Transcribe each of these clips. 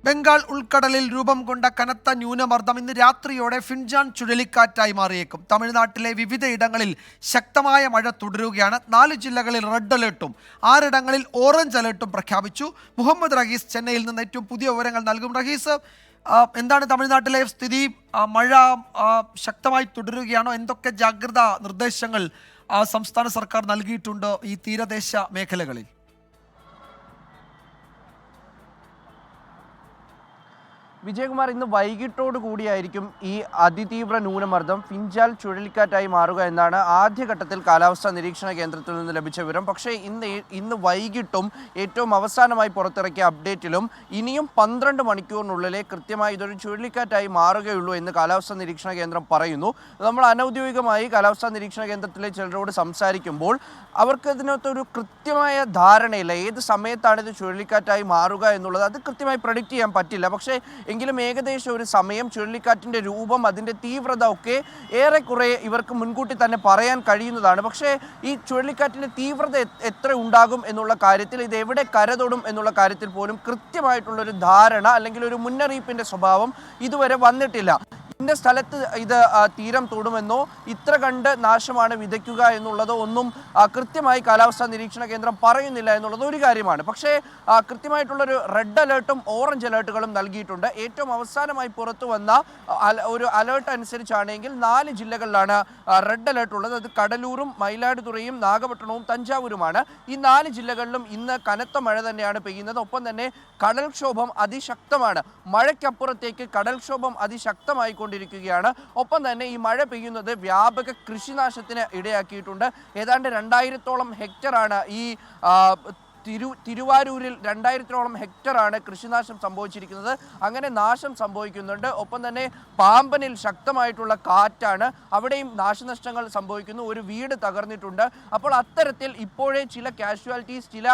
ബംഗാൾ ഉൾക്കടലിൽ രൂപം കൊണ്ട കനത്ത ന്യൂനമർദ്ദം ഇന്ന് രാത്രിയോടെ ഫിൻജാൻ ചുഴലിക്കാറ്റായി മാറിയേക്കും. തമിഴ്നാട്ടിലെ വിവിധയിടങ്ങളിൽ ശക്തമായ മഴ തുടരുകയാണ്. 4 ജില്ലകളിൽ റെഡ് അലേർട്ടും 6 ഇടങ്ങളിൽ ഓറഞ്ച് അലേർട്ടും പ്രഖ്യാപിച്ചു. മുഹമ്മദ് റഹീസ് ചെന്നൈയിൽ നിന്ന് ഏറ്റവും പുതിയ വിവരങ്ങൾ നൽകും. റഹീസ്, എന്താണ് തമിഴ്നാട്ടിലെ സ്ഥിതി? മഴ ശക്തമായി തുടരുകയാണോ? എന്തൊക്കെ ജാഗ്രതാ നിർദ്ദേശങ്ങൾ സംസ്ഥാന സർക്കാർ നൽകിയിട്ടുണ്ട് ഈ തീരദേശ മേഖലകളിൽ? വിജയകുമാർ, ഇന്ന് വൈകിട്ടോട് കൂടിയായിരിക്കും ഈ അതിതീവ്ര ന്യൂനമർദ്ദം ഫിൻജാൽ ചുഴലിക്കാറ്റായി മാറുക എന്നാണ് ആദ്യഘട്ടത്തിൽ കാലാവസ്ഥാ നിരീക്ഷണ കേന്ദ്രത്തിൽ നിന്ന് ലഭിച്ച വിവരം. പക്ഷേ ഇന്ന് വൈകിട്ടും ഏറ്റവും അവസാനമായി പുറത്തിറക്കിയ അപ്ഡേറ്റിലും ഇനിയും 12 മണിക്കൂറിനുള്ളിലെ കൃത്യമായി ഇതൊരു ചുഴലിക്കാറ്റായി മാറുകയുള്ളൂ എന്ന് കാലാവസ്ഥാ നിരീക്ഷണ കേന്ദ്രം പറയുന്നു. നമ്മൾ അനൗദ്യോഗികമായി കാലാവസ്ഥാ നിരീക്ഷണ കേന്ദ്രത്തിലെ ചിലരോട് സംസാരിക്കുമ്പോൾ അവർക്ക് ഇതിനകത്തൊരു കൃത്യമായ ധാരണയില്ല. ഏത് സമയത്താണ് ഇത് ചുഴലിക്കാറ്റായി മാറുക എന്നുള്ളത് അത് കൃത്യമായി പ്രഡിക്റ്റ് ചെയ്യാൻ പറ്റില്ല. പക്ഷേ എങ്കിലും ഏകദേശം ഒരു സമയം, ചുഴലിക്കാറ്റിൻ്റെ രൂപം, അതിൻ്റെ തീവ്രത ഒക്കെ ഏറെക്കുറെ ഇവർക്ക് മുൻകൂട്ടി തന്നെ പറയാൻ കഴിയുന്നതാണ്. പക്ഷേ ഈ ചുഴലിക്കാറ്റിൻ്റെ തീവ്രത എത്ര ഉണ്ടാകും എന്നുള്ള കാര്യത്തിൽ, ഇത് എവിടെ കരതൊടും എന്നുള്ള കാര്യത്തിൽ പോലും കൃത്യമായിട്ടുള്ളൊരു ധാരണ അല്ലെങ്കിൽ ഒരു മുന്നറിയിപ്പിൻ്റെ സ്വഭാവം ഇതുവരെ വന്നിട്ടില്ല. ഇന്ന സ്ഥലത്ത് ഇത് തീരം തൊടുമെന്നോ ഇത്ര കണ്ട് നാശമാണ് വിതയ്ക്കുക എന്നുള്ളതോ ഒന്നും കൃത്യമായി കാലാവസ്ഥാ നിരീക്ഷണ കേന്ദ്രം പറയുന്നില്ല എന്നുള്ളത് ഒരു കാര്യമാണ്. പക്ഷേ കൃത്യമായിട്ടുള്ളൊരു റെഡ് അലേർട്ടും ഓറഞ്ച് അലേർട്ടുകളും നൽകിയിട്ടുണ്ട്. ഏറ്റവും അവസാനമായി പുറത്തു വന്ന ഒരു അലേർട്ട് അനുസരിച്ചാണെങ്കിൽ 4 ജില്ലകളിലാണ് റെഡ് അലേർട്ട് ഉള്ളത്. അത് കടലൂരും മയിലാടുതുറയും നാഗപട്ടണവും തഞ്ചാവൂരുമാണ്. ഈ 4 ജില്ലകളിലും ഇന്ന് കനത്ത മഴ തന്നെയാണ് പെയ്യുന്നത്. ഒപ്പം തന്നെ കടൽക്ഷോഭം അതിശക്തമാണ്. മഴയ്ക്കപ്പുറത്തേക്ക് കടൽക്ഷോഭം അതിശക്തമായി ിരിക്കുകയാണ്. ഒപ്പം തന്നെ ഈ മഴ പെയ്യുന്നത് വ്യാപക കൃഷിനാശത്തിന് ഇടയാക്കിയിട്ടുണ്ട്. ഏതാണ്ട് 2000-ഓളം ഹെക്ടറാണ് ഈ തിരുവാരൂരിൽ 2000-ഓളം ഹെക്ടറാണ് കൃഷിനാശം സംഭവിച്ചിരിക്കുന്നത്. അങ്ങനെ നാശം സംഭവിക്കുന്നുണ്ട്. ഒപ്പം തന്നെ പാമ്പനിൽ ശക്തമായിട്ടുള്ള കാറ്റാണ്, അവിടെയും നാശനഷ്ടങ്ങൾ സംഭവിക്കുന്നു. ഒരു വീട് തകർന്നിട്ടുണ്ട്. അപ്പോൾ അത്തരത്തിൽ ഇപ്പോഴേ ചില കാഷ്വാലിറ്റീസ്, ചില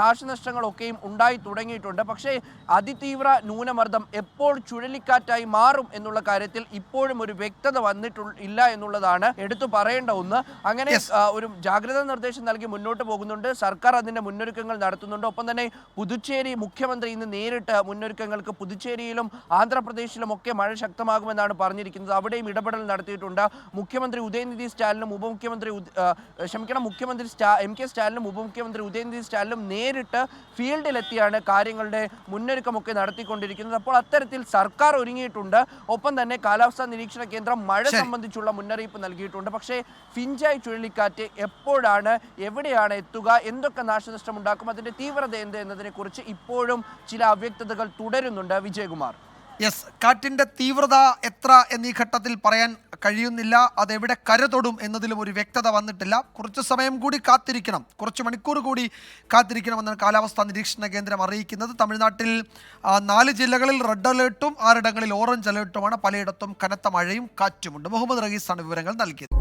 നാശനഷ്ടങ്ങളൊക്കെയും ഉണ്ടായി തുടങ്ങിയിട്ടുണ്ട്. പക്ഷേ അതിതീവ്ര ന്യൂനമർദ്ദം എപ്പോൾ ചുഴലിക്കാറ്റായി മാറും എന്നുള്ള കാര്യത്തിൽ ഇപ്പോഴും ഒരു വ്യക്തത വന്നിട്ടില്ല എന്നുള്ളതാണ് എടുത്തു പറയേണ്ട ഒന്ന്. അങ്ങനെ ഒരു ജാഗ്രതാ നിർദ്ദേശം നൽകി മുന്നോട്ട് പോകുന്നുണ്ട് സർക്കാർ. അതിൻ്റെ മുന്നൊരുക്കങ്ങൾ നടത്തുന്നുണ്ട്. ഒപ്പം തന്നെ പുതുച്ചേരി മുഖ്യമന്ത്രി ഇന്ന് നേരിട്ട് മുന്നൊരുക്കങ്ങൾക്ക് പുതുച്ചേരിയിലും ആന്ധ്രാപ്രദേശിലും ഒക്കെ മഴ ശക്തമാകുമെന്നാണ് പറഞ്ഞിരിക്കുന്നത്. അവിടെയും ഇടപെടൽ നടത്തിയിട്ടുണ്ട്. മുഖ്യമന്ത്രി ഉദയനിധി സ്റ്റാലിനും മുഖ്യമന്ത്രി എം കെ സ്റ്റാലിനും ഉപമുഖ്യമന്ത്രി ഉദയനിധി സ്റ്റാലിനും നേരിട്ട് ഫീൽഡിലെത്തിയാണ് കാര്യങ്ങളുടെ മുന്നൊരുക്കമൊക്കെ നടത്തിക്കൊണ്ടിരിക്കുന്നത്. അപ്പോൾ അത്തരത്തിൽ സർക്കാർ ഒരുങ്ങിയിട്ടുണ്ട്. ഒപ്പം തന്നെ കാലാവസ്ഥാ നിരീക്ഷണ കേന്ദ്രം മഴ സംബന്ധിച്ചുള്ള മുന്നറിയിപ്പ് നൽകിയിട്ടുണ്ട്. പക്ഷേ ഫിൻജായ് ചുഴലിക്കാറ്റ് എപ്പോഴാണ്, എവിടെയാണ് എത്തുക, എന്തൊക്കെ നാശനഷ്ടം ഉണ്ടാക്കും, അതിന്റെ തീവ്രത എന്ത് എന്നതിനെ കുറിച്ച് ഇപ്പോഴും ചില അവ്യക്തതകൾ തുടരുന്നുണ്ട്. വിജയകുമാർ, കാറ്റിന്റെ തീവ്രത എത്ര എന്നീ ഘട്ടത്തിൽ പറയാൻ കഴിയുന്നില്ല. അതെവിടെ കരതൊടും എന്നതിലും ഒരു വ്യക്തത വന്നിട്ടില്ല. കുറച്ച് സമയം കൂടി കാത്തിരിക്കണം, കുറച്ച് മണിക്കൂർ കൂടി കാത്തിരിക്കണമെന്നാണ് കാലാവസ്ഥാ നിരീക്ഷണ കേന്ദ്രം അറിയിക്കുന്നത്. തമിഴ്നാട്ടിൽ 4 ജില്ലകളിൽ റെഡ് അലേർട്ടും 6 ഇടങ്ങളിൽ ഓറഞ്ച് അലേർട്ടുമാണ്. പലയിടത്തും കനത്ത മഴയും കാറ്റുമുണ്ട്. മുഹമ്മദ് റഹീസാണ് വിവരങ്ങൾ നൽകിയത്.